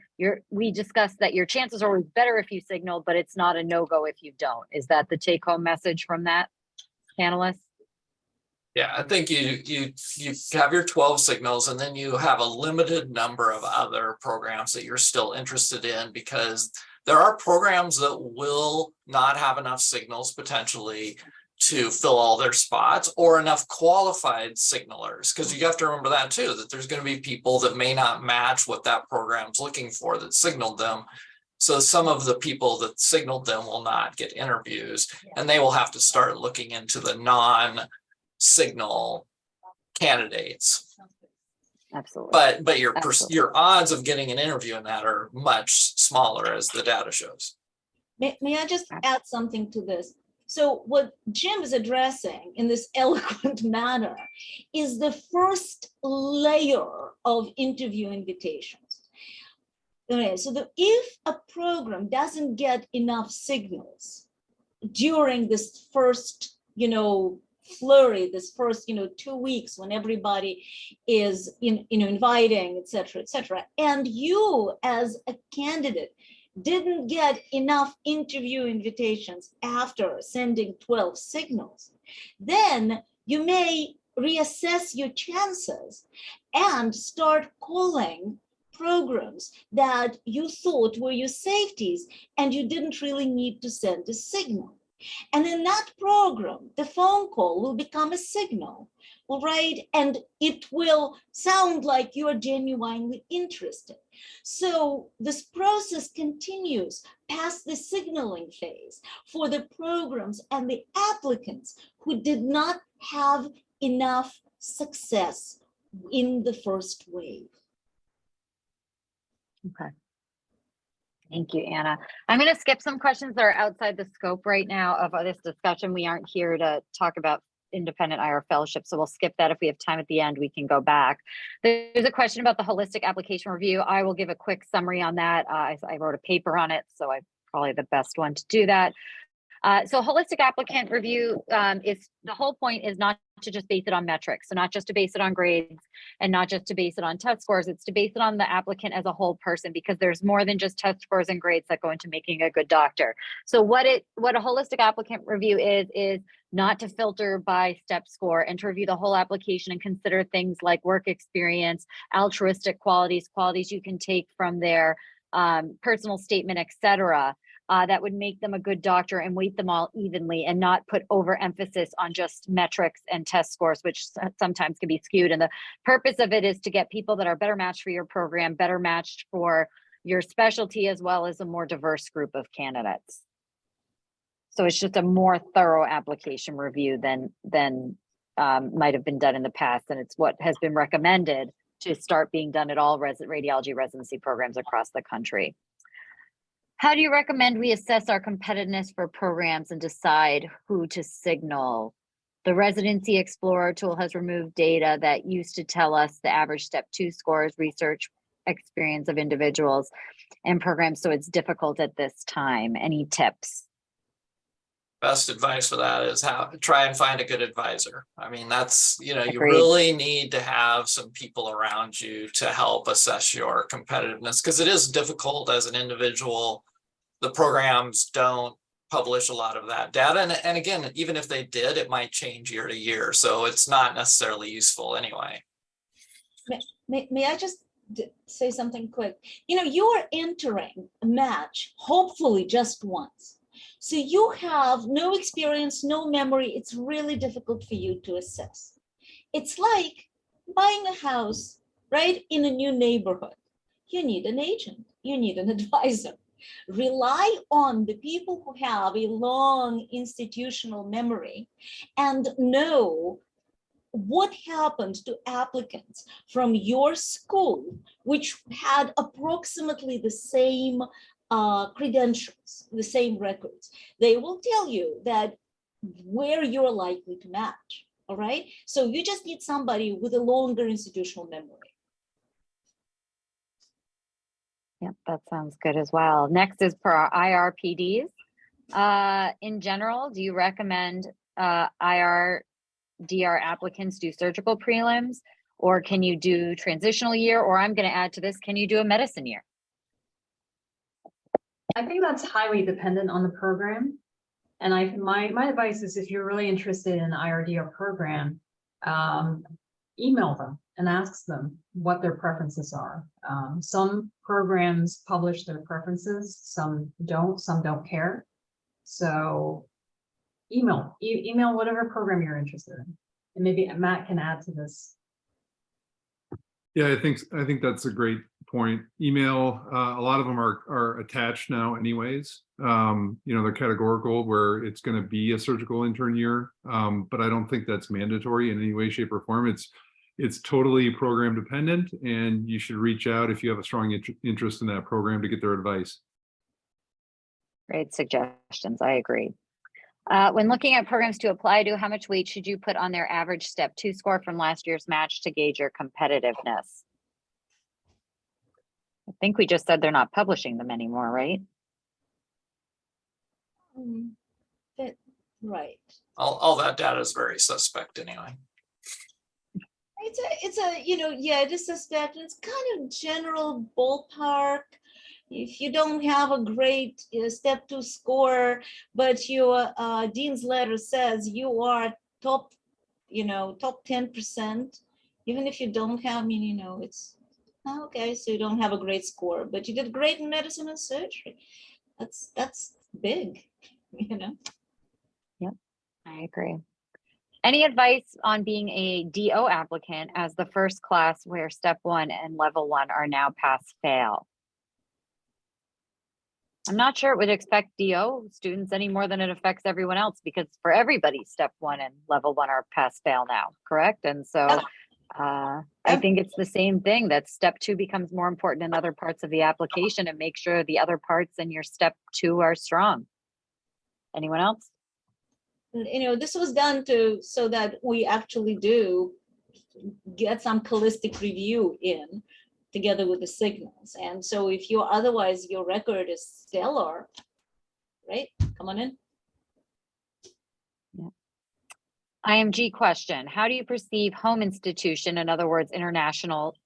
we discussed that your chances are always better if you signal, but it's not a no-go if you don't. Is that the take-home message from that, panelists? Yeah, I think you have your 12 signals, and then you have a limited number of other programs that you're still interested in, because there are programs that will not have enough signals potentially to fill all their spots, or enough qualified signalers, because you have to remember that too, that there's going to be people that may not match what that program's looking for that signaled them. So some of the people that signaled them will not get interviews, and they will have to start looking into the non-signal candidates. Absolutely. But your Absolutely. your odds of getting an interview in that are much smaller, as the data shows. May I just add something to this? So what Jim is addressing in this eloquent manner is the first layer of interview invitations. Okay, so if a program doesn't get enough signals during this first, flurry, this first, 2 weeks when everybody is inviting, et cetera, and you as a candidate didn't get enough interview invitations after sending 12 signals, then you may reassess your chances and start calling programs that you thought were your safeties and you didn't really need to send a signal. And in that program, the phone call will become a signal, all right? And it will sound like you are genuinely interested. So this process continues past the signaling phase for the programs and the applicants who did not have enough success in the first wave. Okay. Thank you, Anna. I'm going to skip some questions that are outside the scope right now of this discussion. We aren't here to talk about independent IR fellowship, so we'll skip that. If we have time at the end, we can go back. There's a question about the holistic application review. I will give a quick summary on that. I wrote a paper on it, so I'm probably the best one to do that. So holistic applicant review is the whole point is not to just base it on metrics. So not just to base it on grades and not just to base it on test scores. It's to base it on the applicant as a whole person, because there's more than just test scores and grades that go into making a good doctor. So what a holistic applicant review is not to filter by step score, and to review the whole application and consider things like work experience, altruistic qualities you can take from their personal statement, etc. That would make them a good doctor, and weight them all evenly, and not put overemphasis on just metrics and test scores, which sometimes can be skewed. And the purpose of it is to get people that are better matched for your program, better matched for your specialty, as well as a more diverse group of candidates. So it's just a more thorough application review than might have been done in the past. And it's what has been recommended to start being done at all radiology residency programs across the country. How do you recommend we assess our competitiveness for programs and decide who to signal? The Residency Explorer tool has removed data that used to tell us the average step 2 scores, research experience of individuals and programs, so it's difficult at this time. Any tips? Best advice for that is try and find a good advisor. I mean, that's, you Agreed. really need to have some people around you to help assess your competitiveness, because it is difficult as an individual. The programs don't publish a lot of that data. And again, even if they did, it might change year to year. So it's not necessarily useful anyway. May I just say something quick? You are entering a match, hopefully just once. So you have no experience, no memory. It's really difficult for you to assess. It's like buying a house, right, in a new neighborhood. You need an agent, you need an advisor. Rely on the people who have a long institutional memory and know what happened to applicants from your school, which had approximately the same credentials, the same records. They will tell you that where you're likely to match, all right? So you just need somebody with a longer institutional memory. Yep, that sounds good as well. Next is for our IRPDs. In general, do you recommend IR DR applicants do surgical prelims? Or can you do transitional year? Or I'm going to add to this, can you do a medicine year? I think that's highly dependent on the program. And my advice is if you're really interested in the IRDR program, email them and ask them what their preferences are. Some programs publish their preferences, some don't care. So email whatever program you're interested in. And maybe Matt can add to this. Yeah, I think that's a great point. Email, a lot of them are attached now anyways. They're categorical where it's going to be a surgical intern year, but I don't think that's mandatory in any way, shape, or form. It's totally program dependent, and you should reach out if you have a strong interest in that program to get their advice. Great suggestions. I agree. When looking at programs to apply to, how much weight should you put on their average step 2 score from last year's match to gauge your competitiveness? I think we just said they're not publishing them anymore, right? Right. All that data is very suspect anyway. It's a it is suspect. It's kind of general ballpark. If you don't have a great step 2 score, but your dean's letter says you are top 10%, even if you don't have, it's okay. So you don't have a great score, but you did great in medicine and surgery. That's big, Yep, I agree. Any advice on being a DO applicant as the first class where step 1 and level 1 are now pass-fail? I'm not sure it would affect DO students any more than it affects everyone else, because for everybody, step 1 and level 1 are pass-fail now, correct? And so I think it's the same thing, that step 2 becomes more important in other parts of the application, and make sure the other parts in your step 2 are strong. Anyone else? This was done so that we actually do get some holistic review in together with the signals. And so if otherwise your record is stellar, right? Come on in. Yeah. IMG question: how do you perceive home institution, in other words, international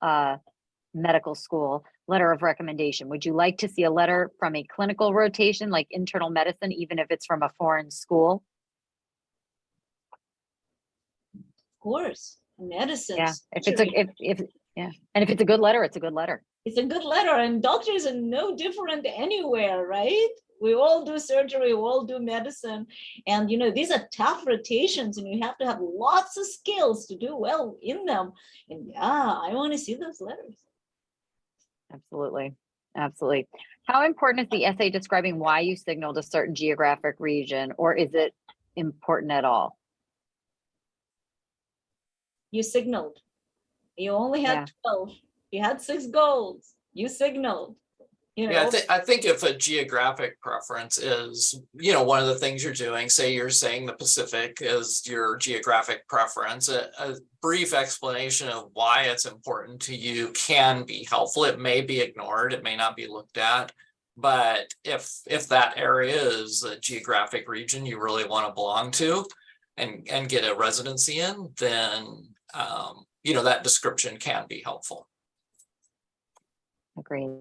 medical school, letter of recommendation? Would you like to see a letter from a clinical rotation like internal medicine, even if it's from a foreign school? Of course, medicine. Yeah, and if it's a good letter, it's a good letter. It's a good letter, and doctors are no different anywhere, right? We all do surgery, we all do medicine, and these are tough rotations, and you have to have lots of skills to do well in them. And yeah, I want to see those letters. Absolutely, absolutely. How important is the essay describing why you signaled a certain geographic region, or is it important at all? You signaled. You only had 12. You had 6 goals. You signaled. Yeah, I think if a geographic preference is, one of the things you're doing, say you're saying the Pacific is your geographic preference, a brief explanation of why it's important to you can be helpful. It may be ignored, it may not be looked at, but if that area is a geographic region you really want to belong to and get a residency in, then that description can be helpful. Agreed.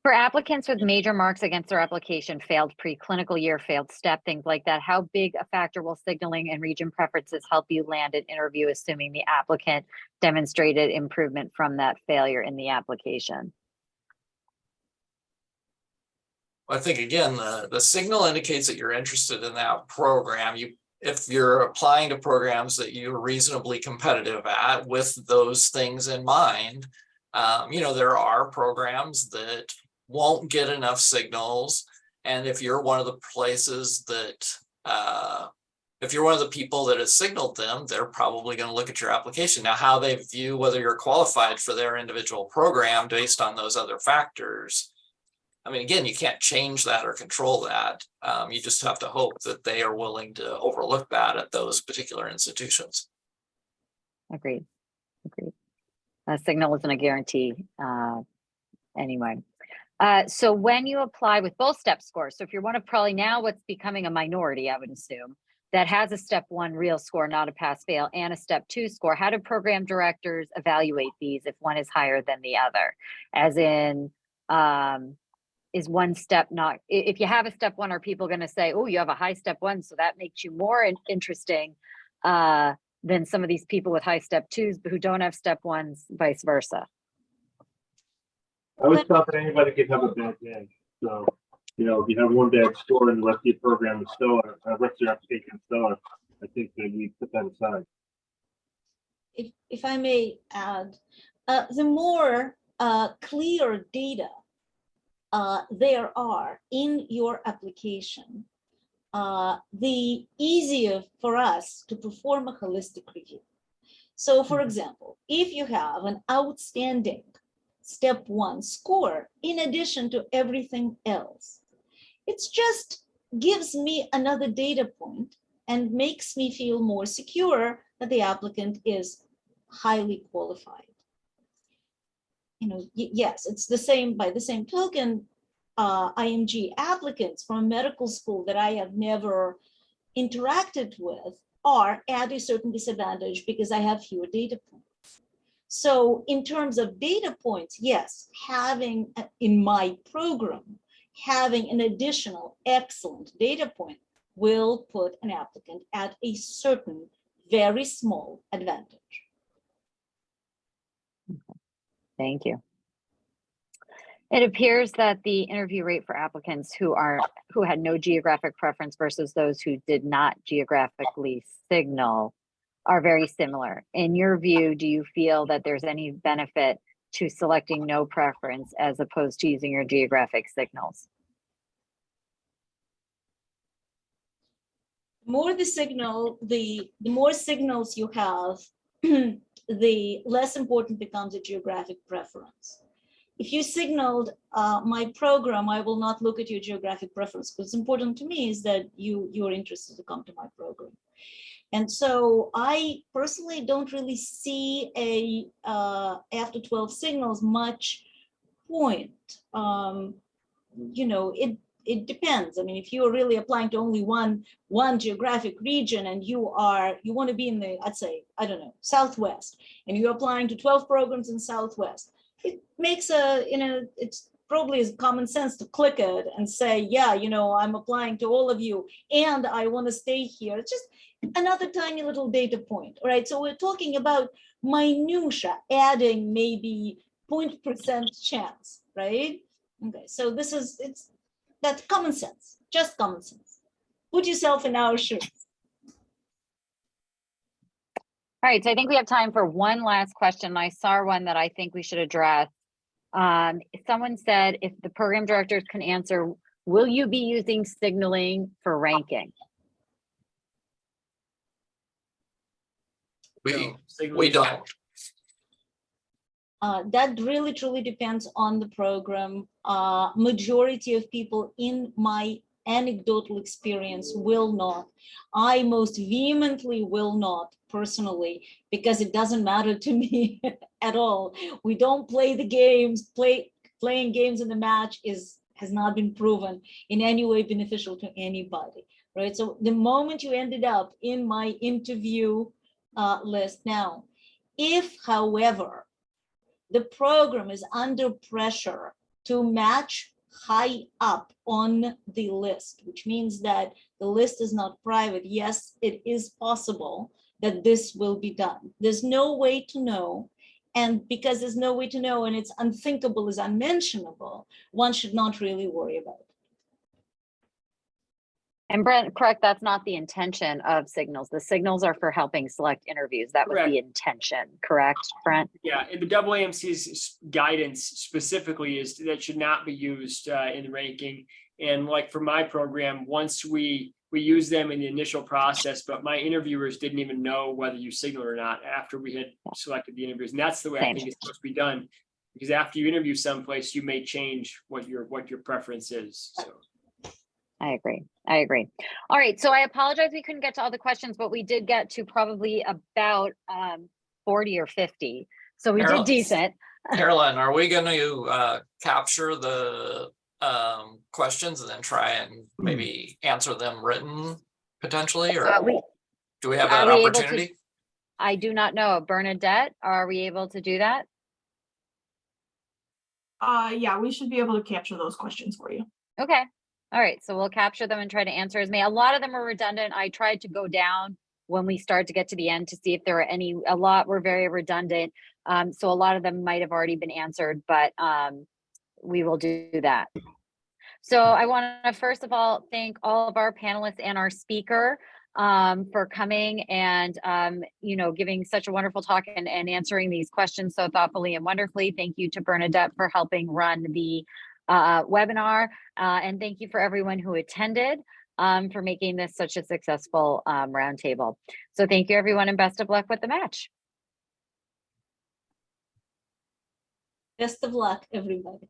For applicants with major marks against their application, failed preclinical year, failed step, things like that, how big a factor will signaling and region preferences help you land an interview, assuming the applicant demonstrated improvement from that failure in the application? I think, again, the signal indicates that you're interested in that program. If you're applying to programs that you're reasonably competitive at with those things in mind, there are programs that won't get enough signals. And if you're one of the places that, if you're one of the people that has signaled them, they're probably going to look at your application. Now, how they view whether you're qualified for their individual program based on those other factors, I mean, again, you can't change that or control that. You just have to hope that they are willing to overlook that at those particular institutions. Agreed. Agreed. A signal isn't a guarantee anyway. So when you apply with both step scores, so if you're one of probably now what's becoming a minority, I would assume, that has a step 1 real score, not a pass fail, and a step 2 score, how do program directors evaluate these if one is higher than the other? As in, is one step not, if you have a step 1, are people going to say, oh, you have a high step 1, so that makes you more interesting than some of these people with high step 2s but who don't have step 1s, vice versa? I would stop that anybody can have a bad day. So, you know, if you have one bad score and the rest of your program is stellar, the rest of your application is stellar, I think that you put that aside. If I may add, the more clear data there are in your application, the easier for us to perform a holistic review. So for example, if you have an outstanding step 1 score, in addition to everything else, it just gives me another data point and makes me feel more secure that the applicant is highly qualified. You know, yes, it's the same, by the same token, IMG applicants from medical school that I have never interacted with are at a certain disadvantage because I have fewer data points. So in terms of data points, yes, having in my program, having an additional excellent data point will put an applicant at a certain very small advantage. Thank you. It appears that the interview rate for applicants who had no geographic preference versus those who did not geographically signal are very similar. In your view, do you feel that there's any benefit to selecting no preference as opposed to using your geographic signals? The more the signal, the more signals you have, the less important becomes a geographic preference. If you signaled my program, I will not look at your geographic preference. What's important to me is that you're interested to come to my program. And so I personally don't really see a after 12 signals much point. You know, it depends. I mean, if you are really applying to only one geographic region and you want to be in the, I'd say, I don't know, Southwest, and you're applying to 12 programs in Southwest, it makes it's probably is common sense to click it and say, yeah, you know, I'm applying to all of you and I want to stay here. It's just another tiny little data point, right? So we're talking about minutia, adding maybe 0.% chance, right? Okay, so that's common sense, just common sense. Put yourself in our shoes. All right, so I think we have time for one last question. I saw one that I think we should address. Someone said, if the program directors can answer, will you be using signaling for ranking? We don't. That really truly depends on the program. Majority of people in my anecdotal experience will not. I most vehemently will not personally, because it doesn't matter to me at all. We don't play the games. Playing games in the match has not been proven in any way beneficial to anybody, right? So the moment you ended up in my interview list now, if, however, the program is under pressure to match high up on the list, which means that the list is not private, yes, it is possible that this will be done. There's no way to know. And because there's no way to know and it's unthinkable is unmentionable, one should not really worry about it. And Brent, correct, that's not the intention of signals. The signals are for helping select interviews. That was Correct. the intention, correct, Brent? Yeah, and the AAMC's guidance specifically is that should not be used in the ranking. And like for my program, once we use them in the initial process, but my interviewers didn't even know whether you signal or not after we had selected the interviews. And that's the way I think it's supposed to be done, because after you interview someplace, you may change what your preference is. So. I agree. All right, so I apologize we couldn't get to all the questions, but we did get to probably about 40 or 50. So we did decent. Carolyn, are we going to capture the questions and then try and maybe answer them written potentially, or We, do we have are that we able to- opportunity? I do not know. Bernadette, are we able to do that? Yeah, we should be able to capture those questions for you. Okay. All right. So we'll capture them and try to answer as many. A lot of them are redundant. I tried to go down when we start to get to the end to see if there were any, a lot were very redundant. So a lot of them might have already been answered, but we will do that. So I want to first of all thank all of our panelists and our speaker for coming and giving such a wonderful talk and answering these questions so thoughtfully and wonderfully. Thank you to Bernadette for helping run the webinar, and thank you for everyone who attended for making this such a successful roundtable. So thank you everyone, and best of luck with the match. Best of luck, everybody.